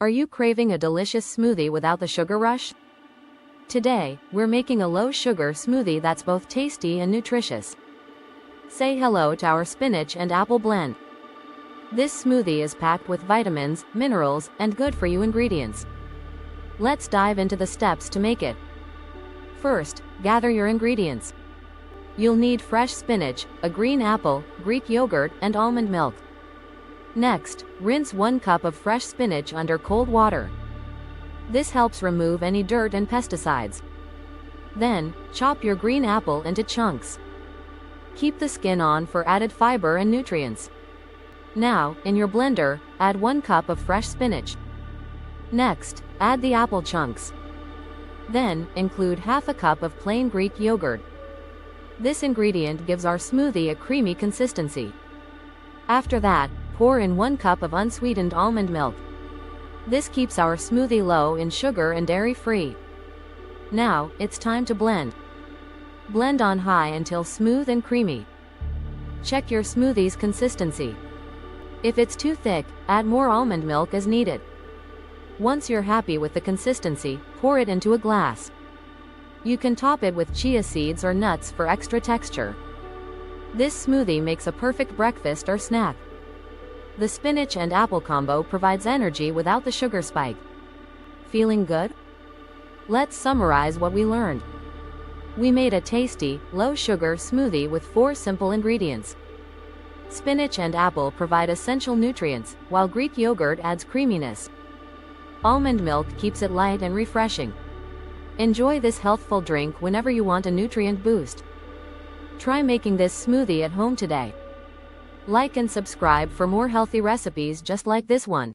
Are you craving a delicious smoothie without the sugar rush? Today, we're making a low-sugar smoothie that's both tasty and nutritious. Say hello to our spinach and apple blend. This smoothie is packed with vitamins, minerals, and good-for-you ingredients. Let's dive into the steps to make it. First, gather your ingredients. You'll need fresh spinach, a green apple, Greek yogurt, and almond milk. Next, rinse 1 cup of fresh spinach under cold water. This helps remove any dirt and pesticides. Then, chop your green apple into chunks. Keep the skin on for added fiber and nutrients. Now, in your blender, add 1 cup of fresh spinach. Next, add the apple chunks. Then, include half a cup of plain Greek yogurt. This ingredient gives our smoothie a creamy consistency. After that, pour in 1 cup of unsweetened almond milk. This keeps our smoothie low in sugar and dairy-free. Now, it's time to blend. Blend on high until smooth and creamy. Check your smoothie's consistency. If it's too thick, add more almond milk as needed. Once you're happy with the consistency, pour it into a glass. You can top it with chia seeds or nuts for extra texture. This smoothie makes a perfect breakfast or snack. The spinach and apple combo provides energy without the sugar spike. Feeling good? Let's summarize what we learned. We made a tasty, low-sugar smoothie with 4 simple ingredients. Spinach and apple provide essential nutrients, while Greek yogurt adds creaminess. Almond milk keeps it light and refreshing. Enjoy this healthful drink whenever you want a nutrient boost. Try making this smoothie at home today. Like and subscribe for more healthy recipes just like this one.